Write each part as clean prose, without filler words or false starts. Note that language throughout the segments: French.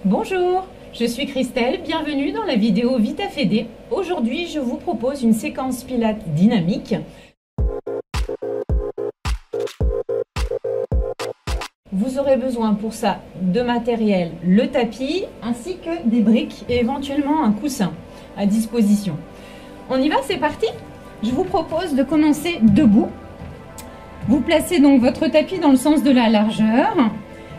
Bonjour, je suis Christelle, bienvenue dans la vidéo VitaFede. Aujourd'hui, je vous propose une séquence pilates dynamique. Vous aurez besoin pour ça de matériel, le tapis, ainsi que des briques et éventuellement un coussin à disposition. On y va, c'est parti! Je vous propose de commencer debout. Vous placez donc votre tapis dans le sens de la largeur.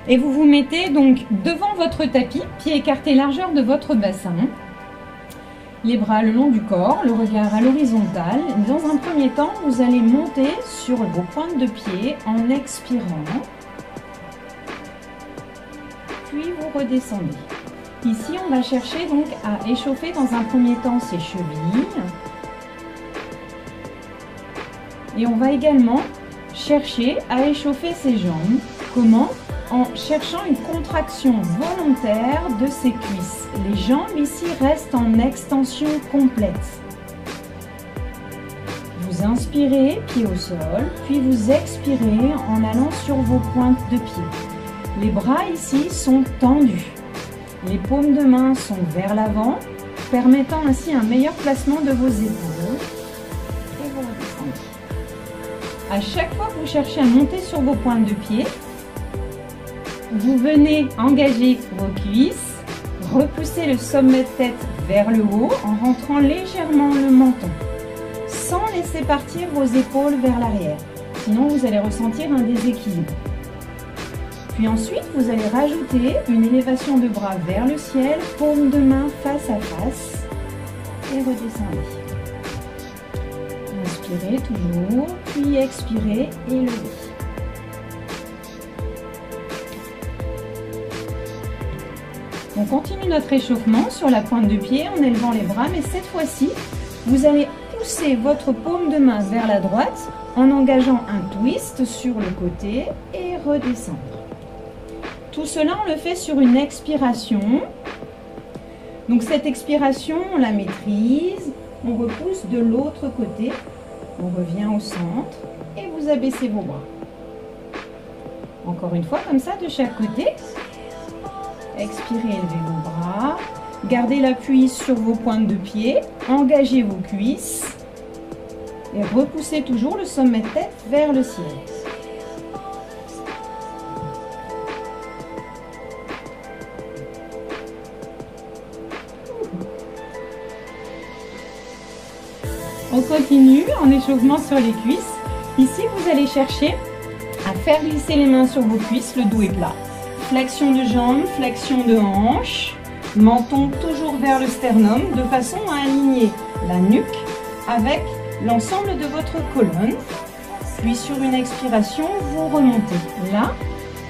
Et vous vous mettez donc devant votre tapis, pieds écartés largeur de votre bassin. Les bras le long du corps, le regard à l'horizontale. Dans un premier temps, vous allez monter sur vos pointes de pied en expirant. Puis vous redescendez. Ici, on va chercher donc à échauffer dans un premier temps ses chevilles. Et on va également chercher à échauffer ses jambes. Comment ? En cherchant une contraction volontaire de ses cuisses. Les jambes ici restent en extension complète. Vous inspirez, pied au sol, puis vous expirez en allant sur vos pointes de pied. Les bras ici sont tendus. Les paumes de main sont vers l'avant, permettant ainsi un meilleur placement de vos épaules. Et vous redescendez. À chaque fois que vous cherchez à monter sur vos pointes de pied, vous venez engager vos cuisses, repousser le sommet de tête vers le haut en rentrant légèrement le menton, sans laisser partir vos épaules vers l'arrière. Sinon, vous allez ressentir un déséquilibre. Puis ensuite, vous allez rajouter une élévation de bras vers le ciel, paume de main face à face et redescendez. Inspirez toujours, puis expirez et levez. On continue notre échauffement sur la pointe de pied en élevant les bras, mais cette fois-ci, vous allez pousser votre paume de main vers la droite en engageant un twist sur le côté et redescendre. Tout cela, on le fait sur une expiration. Donc cette expiration, on la maîtrise, on repousse de l'autre côté, on revient au centre et vous abaissez vos bras. Encore une fois, comme ça, de chaque côté. Expirez, élevez vos bras, gardez l'appui sur vos pointes de pied, engagez vos cuisses et repoussez toujours le sommet de tête vers le ciel. On continue en échauffement sur les cuisses. Ici, vous allez chercher à faire glisser les mains sur vos cuisses, le dos est plat. Flexion de jambes, flexion de hanches, menton toujours vers le sternum de façon à aligner la nuque avec l'ensemble de votre colonne. Puis sur une expiration, vous remontez. Là,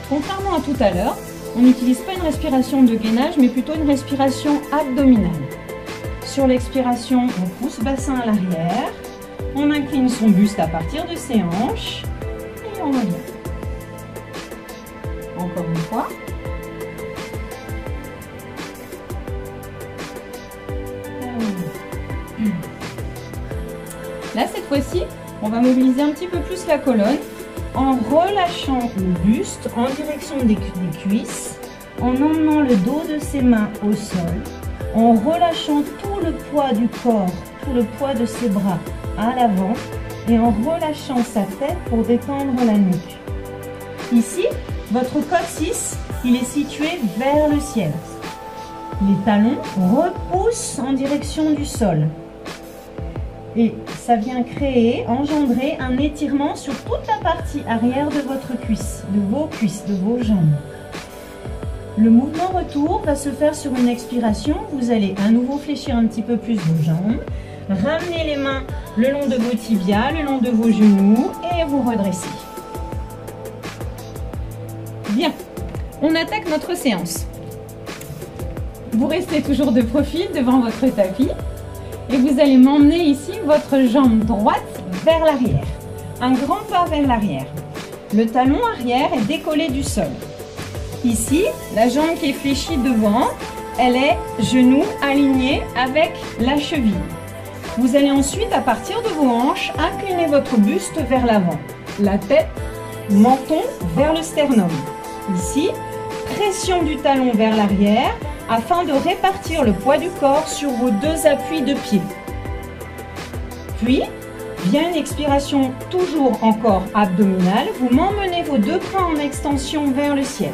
contrairement à tout à l'heure, on n'utilise pas une respiration de gainage, mais plutôt une respiration abdominale. Sur l'expiration, on pousse bassin à l'arrière, on incline son buste à partir de ses hanches et on revient. Encore une fois. Là, cette fois-ci, on va mobiliser un petit peu plus la colonne en relâchant le buste en direction des cuisses, en emmenant le dos de ses mains au sol, en relâchant tout le poids du corps, tout le poids de ses bras à l'avant et en relâchant sa tête pour détendre la nuque. Ici, votre coccyx, il est situé vers le ciel. Les talons repoussent en direction du sol. Et ça vient créer, engendrer un étirement sur toute la partie arrière de votre cuisse, de vos jambes. Le mouvement retour va se faire sur une expiration. Vous allez à nouveau fléchir un petit peu plus vos jambes. Ramenez les mains le long de vos tibias, le long de vos genoux et vous redressez. Bien, on attaque notre séance. Vous restez toujours de profil devant votre tapis et vous allez m'emmener ici votre jambe droite vers l'arrière. Un grand pas vers l'arrière. Le talon arrière est décollé du sol. Ici, la jambe qui est fléchie devant, elle est genou aligné avec la cheville. Vous allez ensuite, à partir de vos hanches, incliner votre buste vers l'avant. La tête, menton vers le sternum. Ici, pression du talon vers l'arrière afin de répartir le poids du corps sur vos deux appuis de pied. Puis, via une expiration toujours encore abdominale, vous m'emmenez vos deux bras en extension vers le ciel.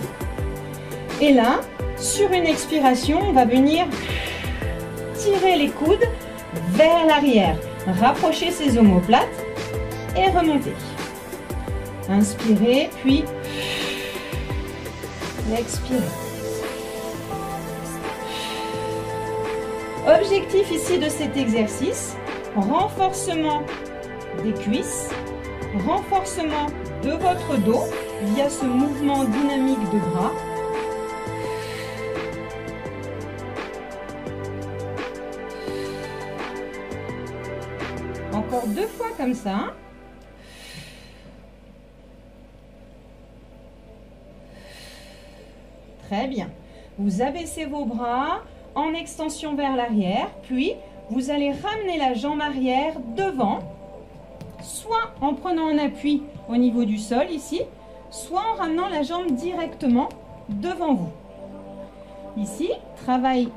Et là, sur une expiration, on va venir tirer les coudes vers l'arrière, rapprocher ses omoplates et remonter. Inspirez, puis expirez. Objectif ici de cet exercice, renforcement des cuisses, renforcement de votre dos via ce mouvement dynamique de bras. Encore 2 fois comme ça. Très bien. Vous abaissez vos bras en extension vers l'arrière, puis vous allez ramener la jambe arrière devant, soit en prenant un appui au niveau du sol ici, soit en ramenant la jambe directement devant vous. Ici, travail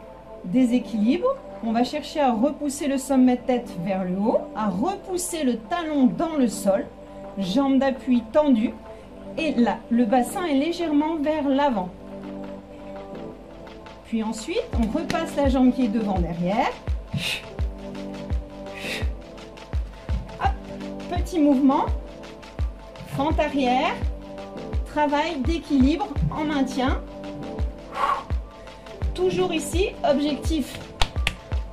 déséquilibre. On va chercher à repousser le sommet de tête vers le haut, à repousser le talon dans le sol, jambe d'appui tendue, et là, le bassin est légèrement vers l'avant. Puis ensuite, on repasse la jambe qui est devant derrière. Hop, petit mouvement, fente arrière, travail d'équilibre en maintien. Toujours ici, objectif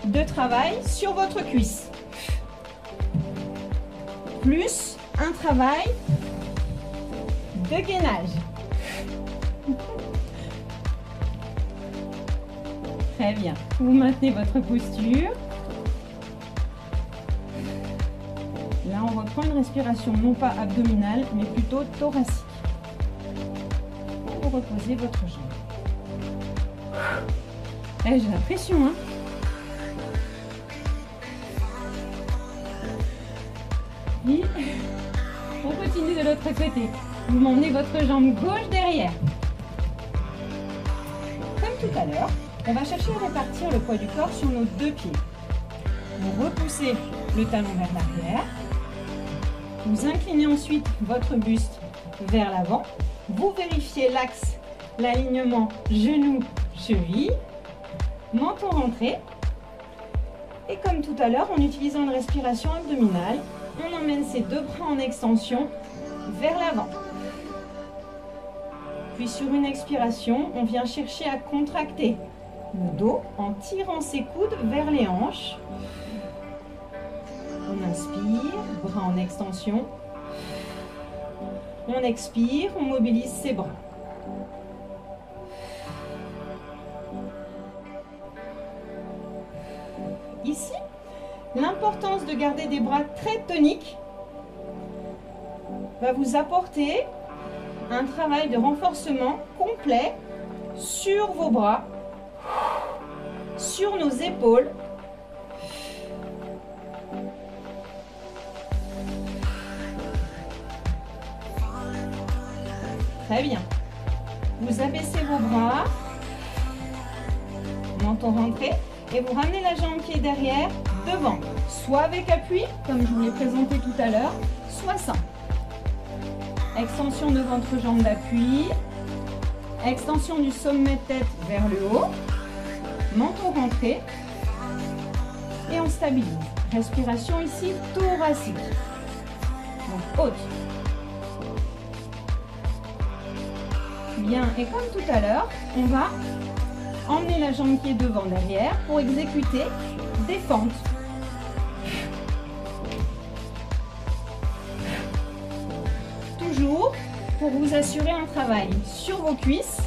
de travail sur votre cuisse. Plus un travail de gainage. Très bien. Vous maintenez votre posture. Là, on reprend une respiration non pas abdominale, mais plutôt thoracique. Vous reposez votre jambe. J'ai la pression, hein? Et on continue de l'autre côté. Vous m'emmenez votre jambe gauche derrière. Comme tout à l'heure, on va chercher à répartir le poids du corps sur nos deux pieds. Vous repoussez le talon vers l'arrière. Vous inclinez ensuite votre buste vers l'avant. Vous vérifiez l'axe, l'alignement genou-cheville. Menton rentré. Et comme tout à l'heure, en utilisant une respiration abdominale, on emmène ses deux bras en extension vers l'avant. Puis sur une expiration, on vient chercher à contracter le dos en tirant ses coudes vers les hanches. On inspire, bras en extension. On expire, on mobilise ses bras. Ici, l'importance de garder des bras très toniques va vous apporter un travail de renforcement complet sur vos bras, sur nos épaules. Très bien. Vous abaissez vos bras, menton rentré, et vous ramenez la jambe qui est derrière devant, soit avec appui, comme je vous l'ai présenté tout à l'heure, soit sans. Extension de votre jambe d'appui, extension du sommet de tête vers le haut, menton rentré, et on stabilise. Respiration ici thoracique. Donc haute. Bien, et comme tout à l'heure, on va emmener la jambe qui est devant derrière pour exécuter des fentes. Toujours pour vous assurer un travail sur vos cuisses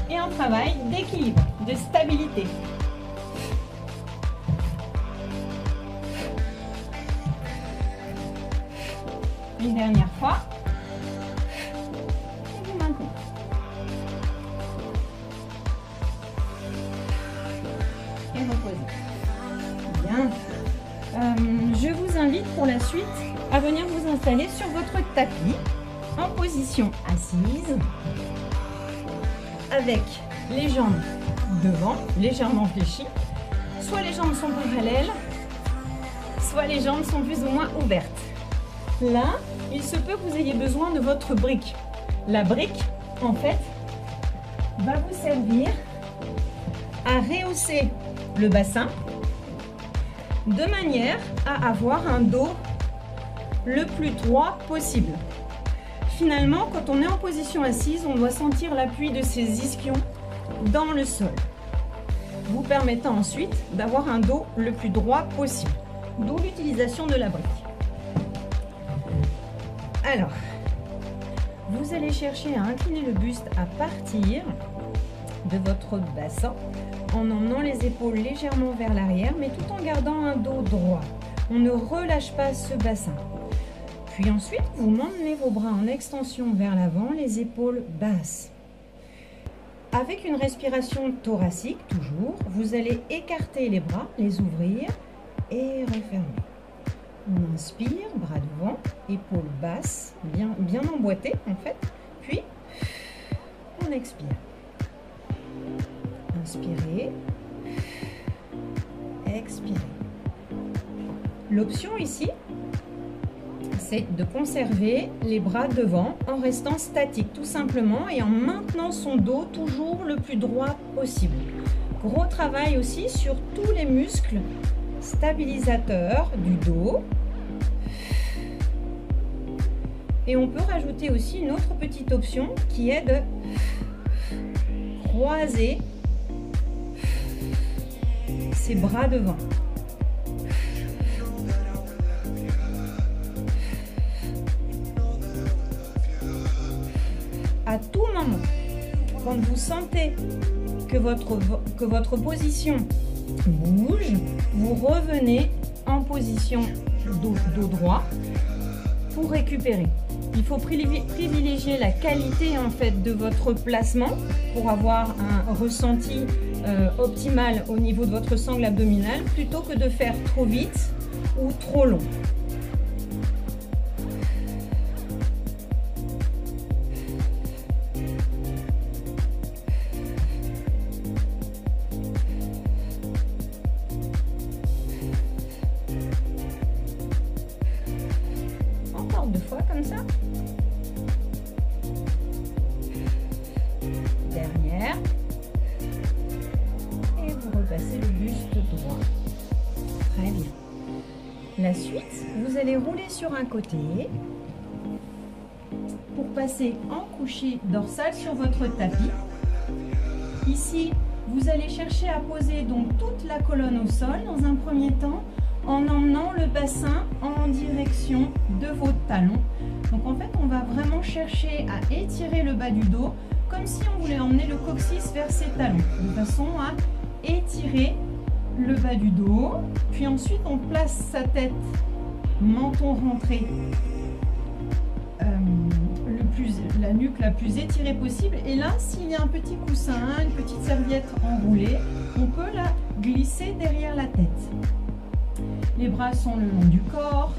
et un travail d'équilibre, de stabilité. Une dernière fois. Et vous maintenez. Et reposez. Bien. Je vous invite pour la suite à venir vous installer sur votre tapis en position assise. avec les jambes devant, légèrement fléchies. Soit les jambes sont parallèles, soit les jambes sont plus ou moins ouvertes. Là, il se peut que vous ayez besoin de votre brique. La brique, en fait, va vous servir à rehausser le bassin de manière à avoir un dos le plus droit possible. Finalement, quand on est en position assise, on doit sentir l'appui de ses ischions dans le sol, vous permettant ensuite d'avoir un dos le plus droit possible, d'où l'utilisation de la brique. Alors, vous allez chercher à incliner le buste à partir de votre bassin en emmenant les épaules légèrement vers l'arrière, mais tout en gardant un dos droit. On ne relâche pas ce bassin. Puis ensuite, vous m'emmenez vos bras en extension vers l'avant, les épaules basses. Avec une respiration thoracique, toujours, vous allez écarter les bras, les ouvrir et refermer. On inspire, bras devant, épaules basses, bien emboîtées en fait. Puis, on expire. Inspirez, expirez. L'option ici, c'est de conserver les bras devant en restant statique tout simplement et en maintenant son dos toujours le plus droit possible. Gros travail aussi sur tous les muscles stabilisateurs du dos. Et on peut rajouter aussi une autre petite option qui est de croiser ses bras devant. À tout moment, quand vous sentez que votre position bouge, vous revenez en position dos droit pour récupérer. Il faut privilégier la qualité en fait de votre placement pour avoir un ressenti optimal au niveau de votre sangle abdominale plutôt que de faire trop vite ou trop long. Encore 2 fois comme ça. Dernière. Et vous repassez le buste droit. Très bien. La suite, vous allez rouler sur un côté pour passer en couché dorsal sur votre tapis. Ici, vous allez chercher à poser donc toute la colonne au sol dans un premier temps en emmenant le bassin en direction de vos talons. Donc en fait, on va vraiment chercher à étirer le bas du dos comme si on voulait emmener le coccyx vers ses talons, de façon à étirer le bas du dos. Puis ensuite, on place sa tête, menton rentré, la nuque la plus étirée possible. Et là, s'il y a un petit coussin, une petite serviette enroulée, on peut la glisser derrière la tête. Les bras sont le long du corps,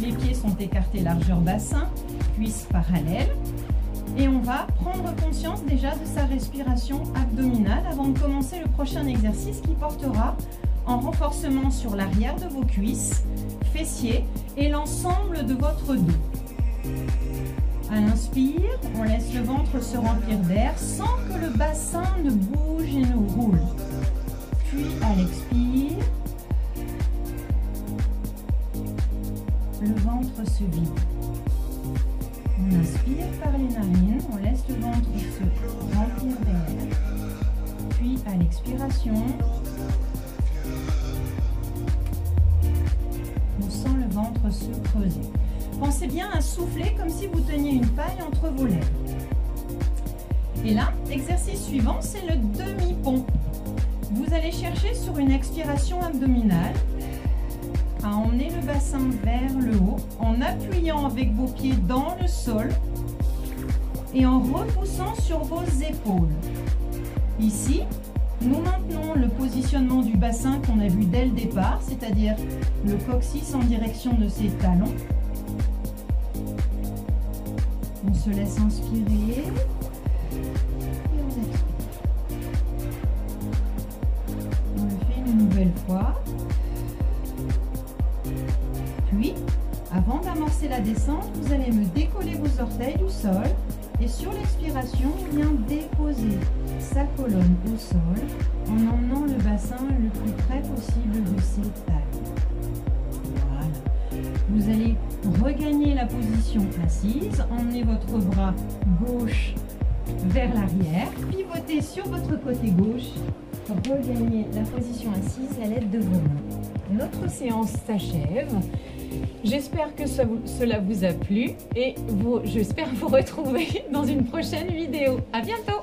les pieds sont écartés largeur bassin, cuisses parallèles. Et on va prendre conscience déjà de sa respiration abdominale avant de commencer le prochain exercice qui portera en renforcement sur l'arrière de vos cuisses, fessiers et l'ensemble de votre dos. À l'inspire, on laisse le ventre se remplir d'air sans que le bassin ne bouge et ne roule. Puis à l'expire, le ventre se vide. On inspire par les narines, on laisse le ventre se remplir d'air. Puis à l'expiration, on sent le ventre se creuser. Pensez bien à souffler comme si vous teniez une paille entre vos lèvres. Et là, l'exercice suivant, c'est le demi-pont. Vous allez chercher sur une expiration abdominale à emmener le bassin vers le haut en appuyant avec vos pieds dans le sol et en repoussant sur vos épaules. Ici, nous maintenons le positionnement du bassin qu'on a vu dès le départ, c'est-à-dire le coccyx en direction de ses talons. On se laisse inspirer et commencer la descente, vous allez me décoller vos orteils du sol. Et sur l'expiration, on vient déposer sa colonne au sol en emmenant le bassin le plus près possible de ses talons. Voilà. Vous allez regagner la position assise, emmenez votre bras gauche vers l'arrière, pivotez sur votre côté gauche, regagnez la position assise à l'aide de vos mains. Notre séance s'achève. J'espère que cela vous a plu et j'espère vous retrouver dans une prochaine vidéo. À bientôt!